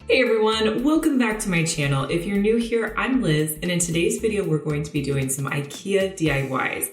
Hey everyone, welcome back to my channel. If you're new here, I'm Liz, and in today's video, we're going to be doing some IKEA DIYs.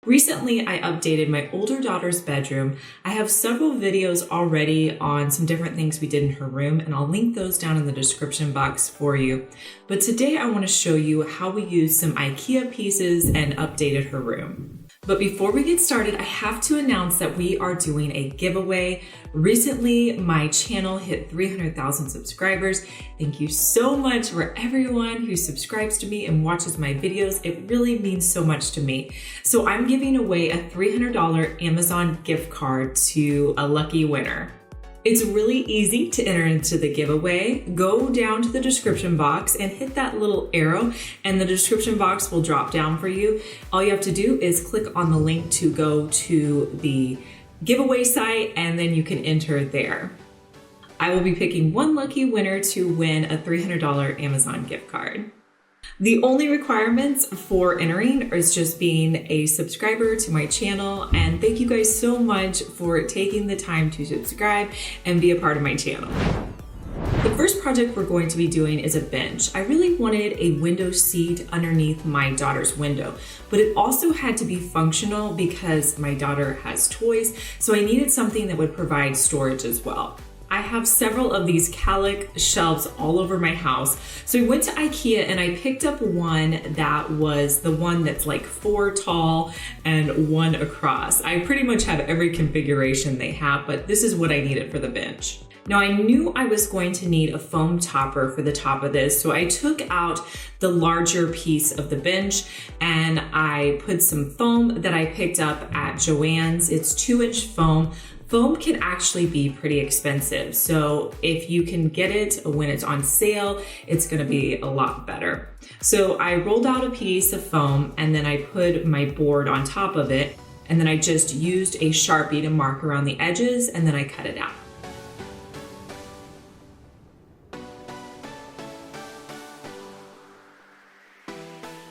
Recently, I updated my older daughter's bedroom. I have several videos already on some different things we did in her room, and I'll link those down in the description box for you. But today I want to show you how we used some IKEA pieces and updated her room. But before we get started, I have to announce that we are doing a giveaway. Recently, my channel hit 300,000 subscribers. Thank you so much for everyone who subscribes to me and watches my videos. It really means so much to me. So I'm giving away a $300 Amazon gift card to a lucky winner. It's really easy to enter into the giveaway. Go down to the description box and hit that little arrow, and the description box will drop down for you. All you have to do is click on the link to go to the giveaway site, and then you can enter there. I will be picking one lucky winner to win a $300 Amazon gift card. The only requirements for entering is just being a subscriber to my channel, and thank you guys so much for taking the time to subscribe and be a part of my channel. The first project we're going to be doing is a bench. I really wanted a window seat underneath my daughter's window, but it also had to be functional because my daughter has toys, so I needed something that would provide storage as well. I have several of these Kallax shelves all over my house. So we went to IKEA and I picked up one that was the one that's like 4 tall and 1 across. I pretty much have every configuration they have, but this is what I needed for the bench. Now I knew I was going to need a foam topper for the top of this, so I took out the larger piece of the bench and I put some foam that I picked up at Joann's. It's 2-inch foam. Foam can actually be pretty expensive, so if you can get it when it's on sale, it's gonna be a lot better. So I rolled out a piece of foam and then I put my board on top of it, and then I just used a Sharpie to mark around the edges, and then I cut it out.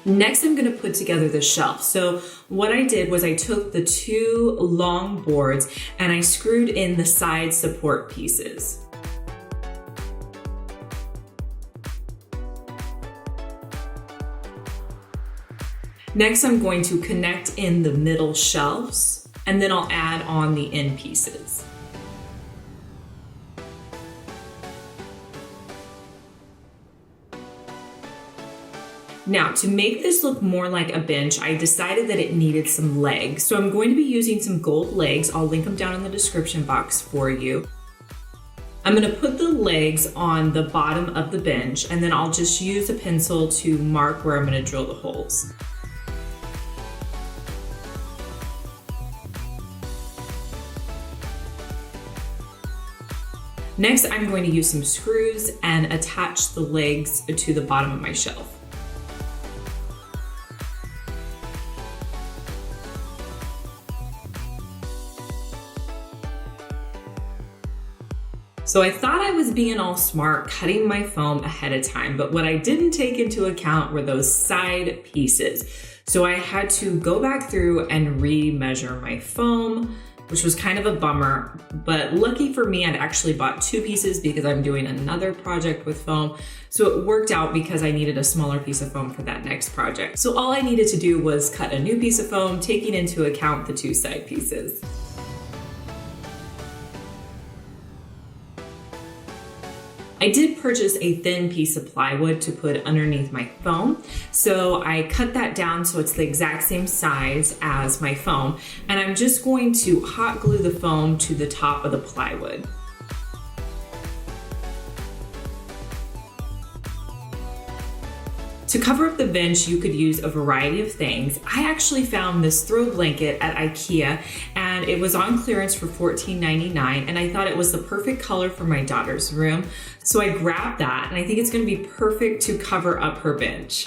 Next, I'm gonna put together the shelf. So what I did was I took the 2 long boards and I screwed in the side support pieces. Next, I'm going to connect in the middle shelves, and then I'll add on the end pieces. Now, to make this look more like a bench, I decided that it needed some legs. So I'm going to be using some gold legs. I'll link them down in the description box for you. I'm gonna put the legs on the bottom of the bench, and then I'll just use a pencil to mark where I'm gonna drill the holes. Next, I'm going to use some screws and attach the legs to the bottom of my shelf. So I thought I was being all smart cutting my foam ahead of time, but what I didn't take into account were those side pieces. So I had to go back through and re-measure my foam, which was kind of a bummer, but lucky for me, I'd actually bought 2 pieces because I'm doing another project with foam. So it worked out because I needed a smaller piece of foam for that next project. So all I needed to do was cut a new piece of foam, taking into account the 2 side pieces. I did purchase a thin piece of plywood to put underneath my foam. So I cut that down so it's the exact same size as my foam. And I'm just going to hot glue the foam to the top of the plywood. To cover up the bench, you could use a variety of things. I actually found this throw blanket at IKEA, and it was on clearance for $14.99, and I thought it was the perfect color for my daughter's room. So I grabbed that, and I think it's gonna be perfect to cover up her bench.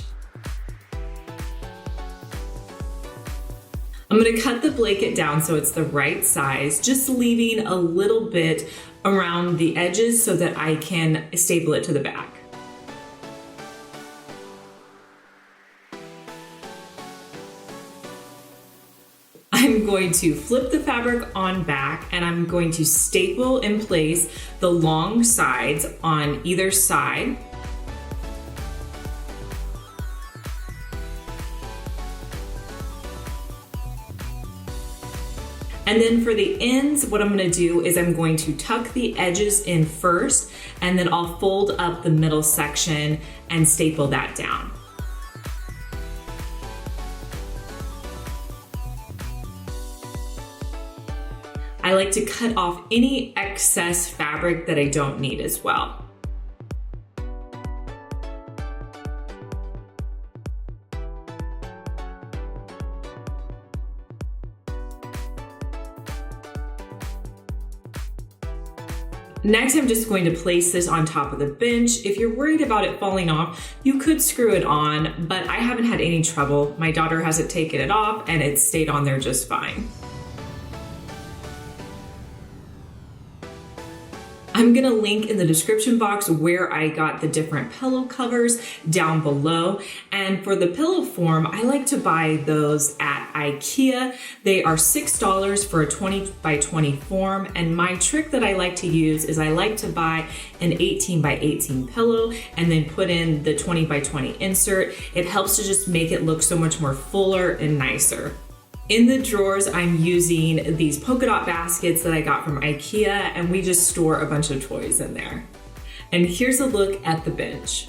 I'm gonna cut the blanket down so it's the right size, just leaving a little bit around the edges so that I can staple it to the back. I'm going to flip the fabric on back and I'm going to staple in place the long sides on either side. And then for the ends, what I'm gonna do is I'm going to tuck the edges in first, and then I'll fold up the middle section and staple that down. I like to cut off any excess fabric that I don't need as well. Next, I'm just going to place this on top of the bench. If you're worried about it falling off, you could screw it on, but I haven't had any trouble. My daughter hasn't taken it off and it stayed on there just fine. I'm gonna link in the description box where I got the different pillow covers down below. And for the pillow form, I like to buy those at IKEA. They are $6 for a 20 by 20 form. And my trick that I like to use is I like to buy an 18 by 18 pillow and then put in the 20 by 20 insert. It helps to just make it look so much more fuller and nicer. In the drawers, I'm using these polka dot baskets that I got from IKEA, and we just store a bunch of toys in there. And here's a look at the bench.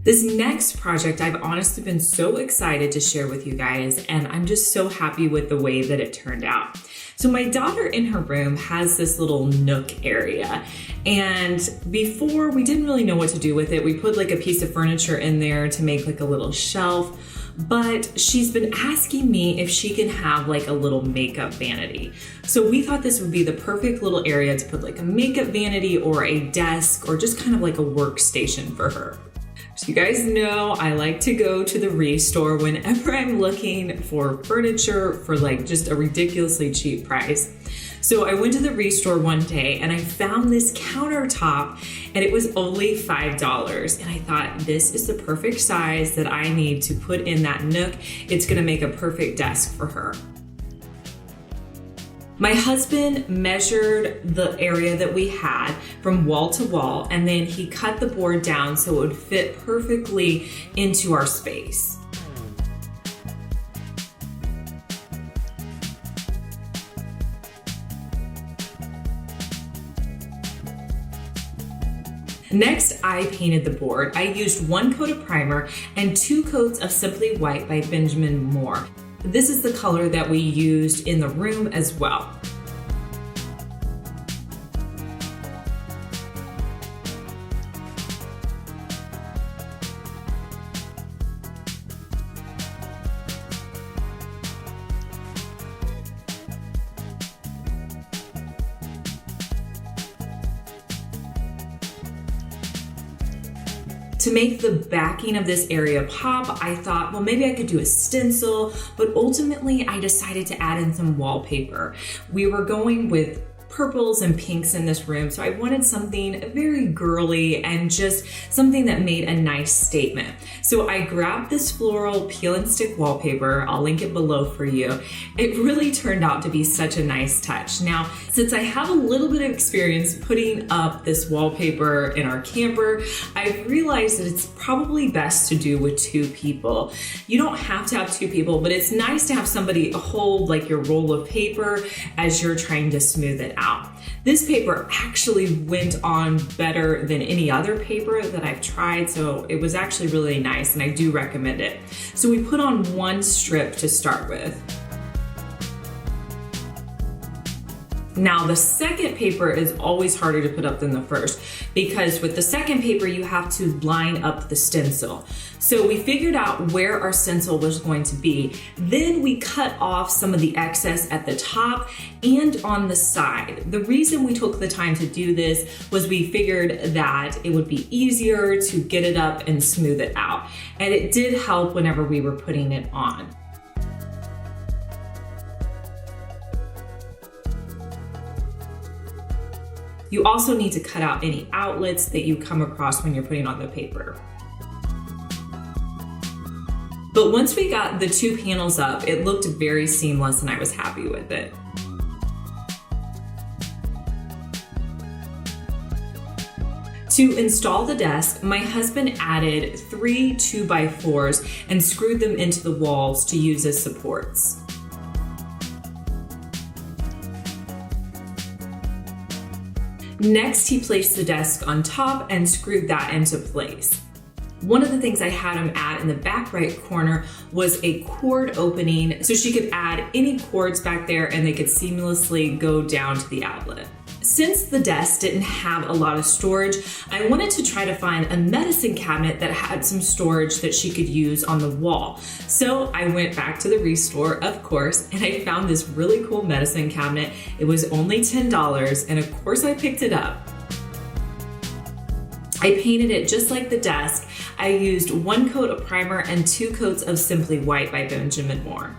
This next project, I've honestly been so excited to share with you guys, and I'm just so happy with the way that it turned out. So my daughter in her room has this little nook area, and before we didn't really know what to do with it. We put like a piece of furniture in there to make like a little shelf, but she's been asking me if she can have like a little makeup vanity. So we thought this would be the perfect little area to put like a makeup vanity or a desk or just kind of like a workstation for her. So you guys know I like to go to the Restore whenever I'm looking for furniture for like just a ridiculously cheap price. So I went to the Restore one day and I found this countertop and it was only $5. And I thought, this is the perfect size that I need to put in that nook. It's gonna make a perfect desk for her. My husband measured the area that we had from wall to wall, and then he cut the board down so it would fit perfectly into our space. Next, I painted the board. I used 1 coat of primer and 2 coats of Simply White by Benjamin Moore. This is the color that we used in the room as well. To make the backing of this area pop, I thought, well, maybe I could do a stencil, but ultimately I decided to add in some wallpaper. We were going with purples and pinks in this room, so I wanted something very girly and just something that made a nice statement. So I grabbed this floral peel and stick wallpaper. I'll link it below for you. It really turned out to be such a nice touch. Now, since I have a little bit of experience putting up this wallpaper in our camper, I've realized that it's probably best to do with 2 people. You don't have to have 2 people, but it's nice to have somebody hold like your roll of paper as you're trying to smooth it out. This paper actually went on better than any other paper that I've tried, so it was actually really nice and I do recommend it. So we put on 1 strip to start with. Now the second paper is always harder to put up than the first because with the second paper you have to line up the stencil. So we figured out where our stencil was going to be. Then we cut off some of the excess at the top and on the side. The reason we took the time to do this was we figured that it would be easier to get it up and smooth it out. And it did help whenever we were putting it on. You also need to cut out any outlets that you come across when you're putting on the paper. But once we got the 2 panels up, it looked very seamless and I was happy with it. To install the desk, my husband added 3 2x4s and screwed them into the walls to use as supports. Next, he placed the desk on top and screwed that into place. One of the things I had him add in the back right corner was a cord opening so she could add any cords back there and they could seamlessly go down to the outlet. Since the desk didn't have a lot of storage, I wanted to try to find a medicine cabinet that had some storage that she could use on the wall. So I went back to the Restore, of course, and I found this really cool medicine cabinet. It was only $10, and of course I picked it up. I painted it just like the desk. I used 1 coat of primer and 2 coats of Simply White by Benjamin Moore.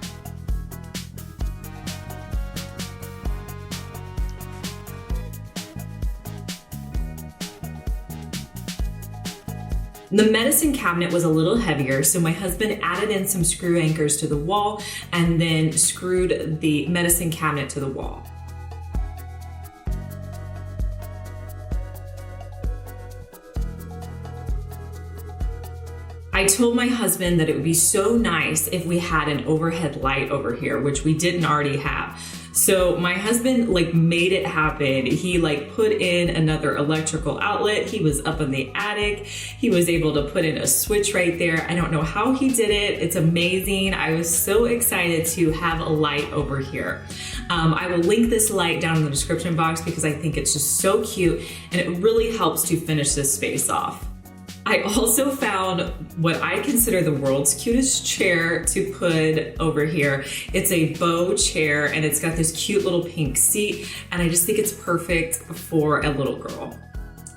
The medicine cabinet was a little heavier, so my husband added in some screw anchors to the wall and then screwed the medicine cabinet to the wall. I told my husband that it would be so nice if we had an overhead light over here, which we didn't already have. So my husband made it happen. He put in another electrical outlet. He was up in the attic. He was able to put in a switch right there. I don't know how he did it. It's amazing. I was so excited to have a light over here. I will link this light down in the description box because I think it's just so cute and it really helps to finish this space off. I also found what I consider the world's cutest chair to put over here. It's a bow chair and it's got this cute little pink seat and I just think it's perfect for a little girl.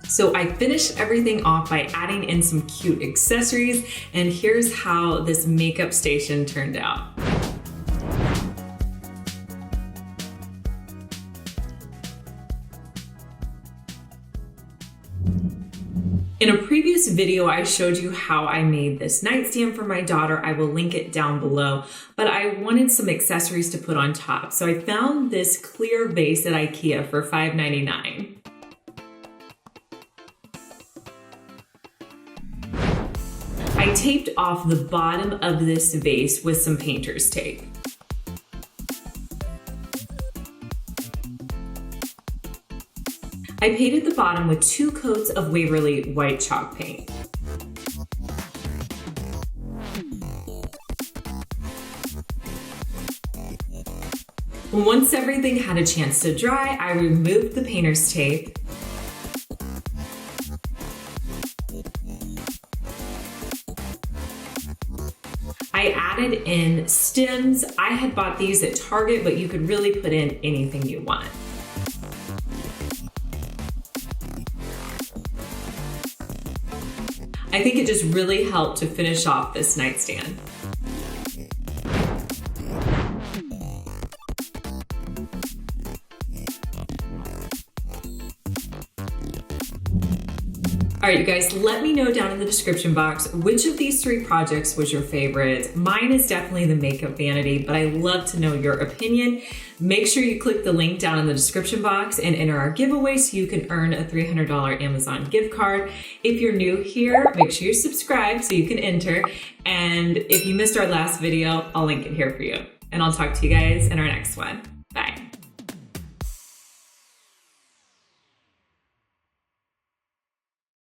So I finished everything off by adding in some cute accessories and here's how this makeup station turned out. In a previous video, I showed you how I made this nightstand for my daughter. I will link it down below, but I wanted some accessories to put on top. So I found this clear vase at IKEA for $5.99. I taped off the bottom of this vase with some painter's tape. I painted the bottom with 2 coats of Waverly white chalk paint. Once everything had a chance to dry, I removed the painter's tape. I added in stems. I had bought these at Target, but you could really put in anything you want. I think it just really helped to finish off this nightstand. All right, you guys, let me know down in the description box which of these 3 projects was your favorite. Mine is definitely the makeup vanity, but I love to know your opinion. Make sure you click the link down in the description box and enter our giveaway so you can earn a $300 Amazon gift card. If you're new here, make sure you subscribe so you can enter. And if you missed our last video, I'll link it here for you. And I'll talk to you guys in our next one.